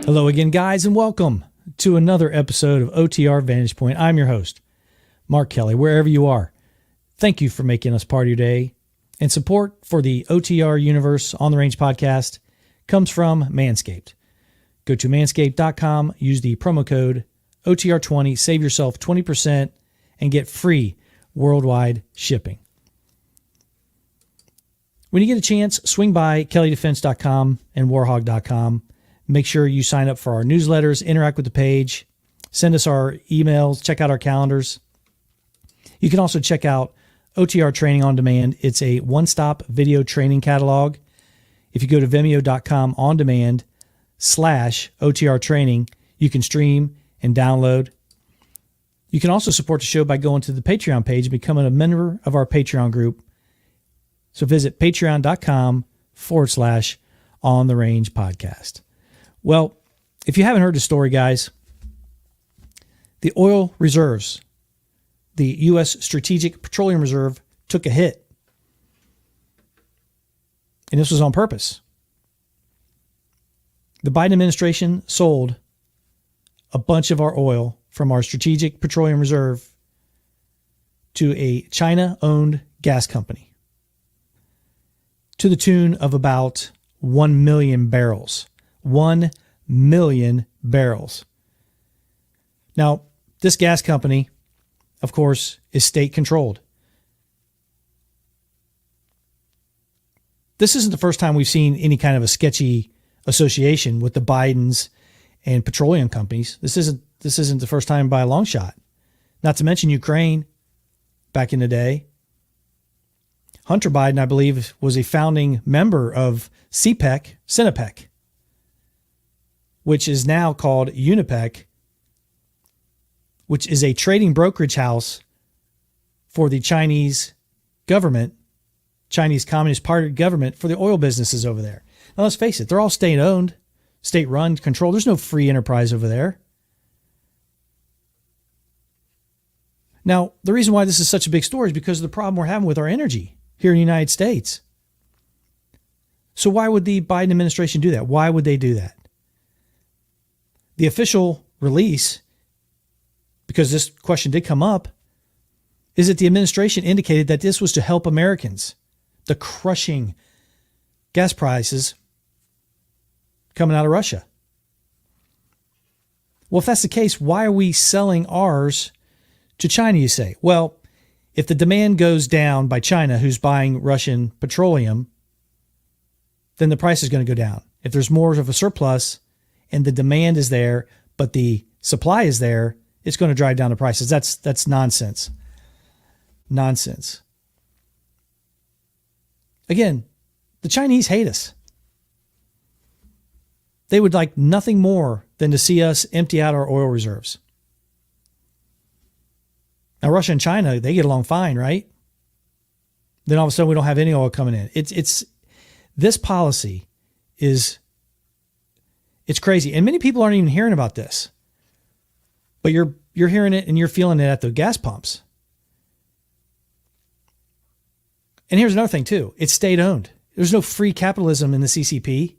Hello again, guys, and welcome to another episode of OTR Vantage Point. I'm your host, Mark Kelley, wherever you are. Thank you for making us part of your day. And support for the OTR Universe on the Range podcast comes from Manscaped. Go to manscaped.com, use the promo code OTR20, save yourself 20%, and get free worldwide shipping. When you get a chance, swing by kelleydefense.com and warhog.com. Make sure you sign up for our newsletters, interact with the page, send us our emails, check out our calendars. You can also check out OTR Training on Demand. It's a one-stop video training catalog. If you go to vimeo.com on demand /OTR training, you can stream and download. You can also support the show by going to the Patreon page and becoming a member of our Patreon group. So visit patreon.com /On the Range podcast. Well, if you haven't heard the story, guys, the oil reserves, the U.S. Strategic Petroleum Reserve, took a hit. And this was on purpose. The Biden administration sold a bunch of our oil from our Strategic Petroleum Reserve to a China-owned gas company to the tune of about 1 million barrels. 1 million barrels. Now, this gas company, of course, is state-controlled. This isn't the first time we've seen any kind of a sketchy association with the Bidens and petroleum companies. This isn't the first time by a long shot. Not to mention Ukraine back in the day. Hunter Biden, I believe, was a founding member of Sinopec, which is now called Unipec, which is a trading brokerage house for the Chinese government, Chinese Communist Party government, for the oil businesses over there. Now, let's face it, they're all state-owned, state-run, controlled. There's no free enterprise over there. Now, the reason why this is such a big story is because of the problem we're having with our energy here in the United States. So why would the Biden administration do that? Why would they do that? The official release, because this question did come up, is that the administration indicated that this was to help Americans. The crushing gas prices coming out of Russia. Well, if that's the case, why are we selling ours to China, you say? Well, if the demand goes down by China, who's buying Russian petroleum, then the price is going to go down. If there's more of a surplus and the demand is there, but the supply is there, it's going to drive down the prices. That's nonsense. Nonsense. Again, the Chinese hate us. They would like nothing more than to see us empty out our oil reserves. Now, Russia and China, they get along fine, right? Then all of a sudden we don't have any oil coming in. It's this policy is, it's crazy. And many people aren't even hearing about this. But you're hearing it and you're feeling it at the gas pumps. And here's another thing too. It's state-owned. There's no free capitalism in the CCP.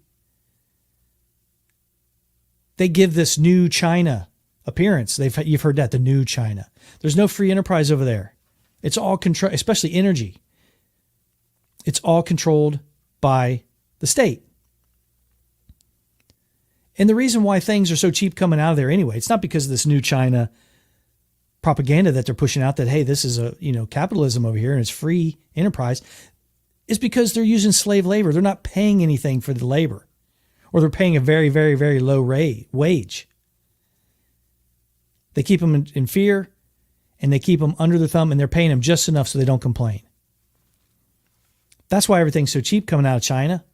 They give this new China appearance. You've heard that, the new China. There's no free enterprise over there. It's all control, especially energy. It's all controlled by the state. And the reason why things are so cheap coming out of there anyway, it's not because of this new China propaganda that they're pushing out that, hey, this is capitalism over here and it's free enterprise. It's because they're using slave labor. They're not paying anything for the labor, or they're paying a very, very, very low wage. They keep them in fear and they keep them under their thumb, and they're paying them just enough so they don't complain. That's why everything's so cheap coming out of China.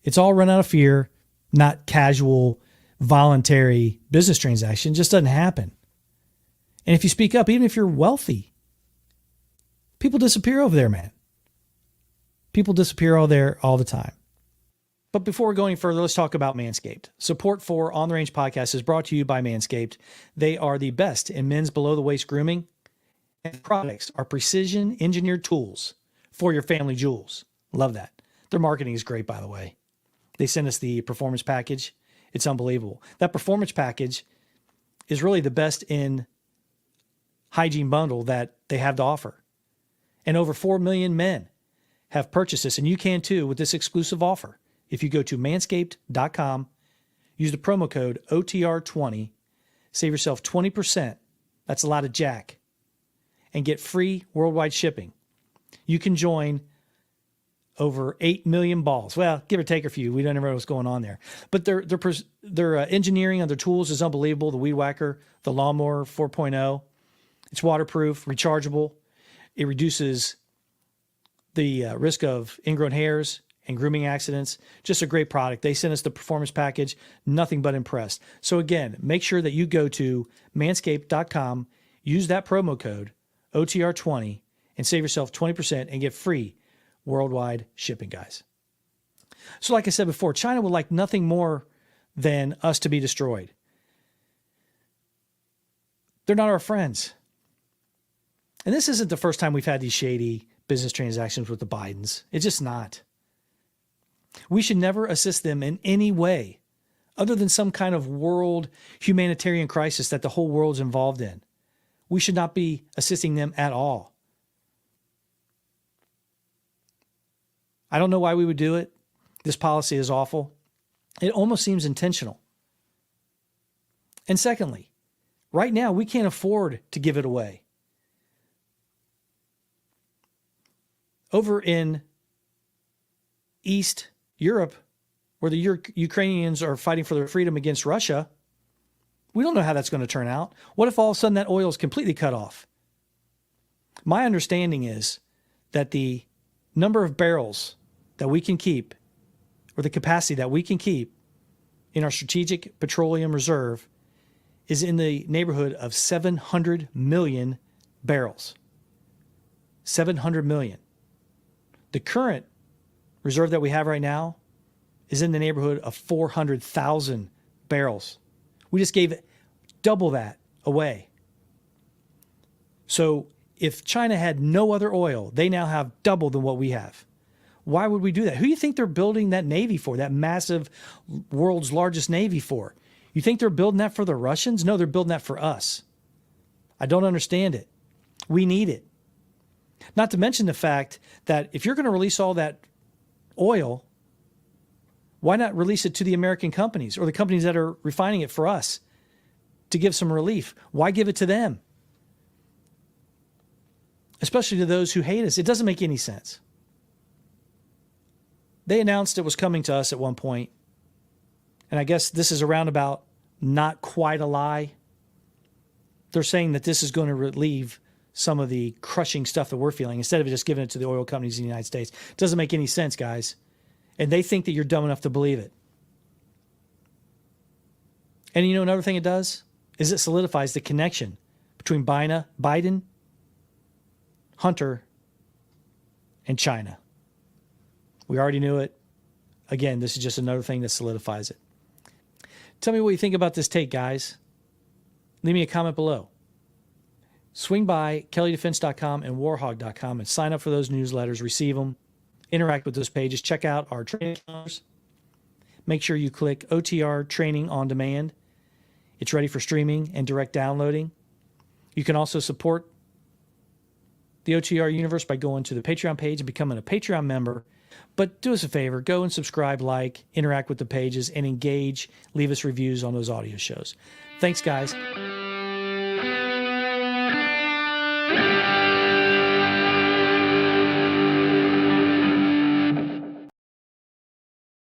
It's all run out of fear, not casual, voluntary business transaction. It just doesn't happen. And if you speak up, even if you're wealthy, people disappear over there, man. People disappear all there all the time. But before we go any further, let's talk about Manscaped. Support for On the Range podcast is brought to you by Manscaped. They are the best in men's below-the-waist grooming, and products are precision-engineered tools for your family jewels. Love that. Their marketing is great, by the way. They sent us the performance package. It's unbelievable. That performance package is really the best in hygiene bundle that they have to offer. And over 4 million men have purchased this, and you can too with this exclusive offer. If you go to manscaped.com, use the promo code OTR20, save yourself 20%. That's a lot of jack. And get free worldwide shipping. You can join over 8 million balls. Well, give or take a few. We don't know what's going on there. But their engineering on their tools is unbelievable. The Weed Whacker, the Lawnmower 4.0. It's waterproof, rechargeable. It reduces the risk of ingrown hairs and grooming accidents. Just a great product. They sent us the performance package. Nothing but impressed. So again, make sure that you go to manscaped.com, use that promo code OTR20, and save yourself 20% and get free worldwide shipping, guys. So like I said before, China would like nothing more than us to be destroyed. They're not our friends. And this isn't the first time we've had these shady business transactions with the Bidens. It's just not. We should never assist them in any way other than some kind of world humanitarian crisis that the whole world's involved in. We should not be assisting them at all. I don't know why we would do it. This policy is awful. It almost seems intentional. And secondly, right now we can't afford to give it away. Over in East Europe, where the Ukrainians are fighting for their freedom against Russia, we don't know how that's going to turn out. What if all of a sudden that oil is completely cut off? My understanding is that the number of barrels that we can keep, or the capacity that we can keep in our strategic petroleum reserve, is in the neighborhood of 700 million barrels. 700 million. The current reserve that we have right now is in the neighborhood of 400,000 barrels. We just gave double that away. So if China had no other oil, they now have double than what we have. Why would we do that? Who do you think they're building that navy for, that massive world's largest navy for? You think they're building that for the Russians? No, they're building that for us. I don't understand it. We need it. Not to mention the fact that if you're going to release all that oil, why not release it to the American companies or the companies that are refining it for us to give some relief? Why give it to them? Especially to those who hate us. It doesn't make any sense. They announced it was coming to us at one point, and I guess this is a roundabout, not quite a lie. They're saying that this is going to relieve some of the crushing stuff that we're feeling instead of just giving it to the oil companies in the United States. It doesn't make any sense, guys. And they think that you're dumb enough to believe it. And you know another thing it does is it solidifies the connection between Biden, Hunter, and China. We already knew it. Again, this is just another thing that solidifies it. Tell me what you think about this take, guys. Leave me a comment below. Swing by KelleyDefense.com and warhog.com and sign up for those newsletters, receive them, interact with those pages, check out our training calendars. Make sure you click OTR Training on Demand. It's ready for streaming and direct downloading. You can also support the OTR universe by going to the Patreon page and becoming a Patreon member. But do us a favor, go and subscribe, like, interact with the pages, and engage. Leave us reviews on those audio shows. Thanks, guys.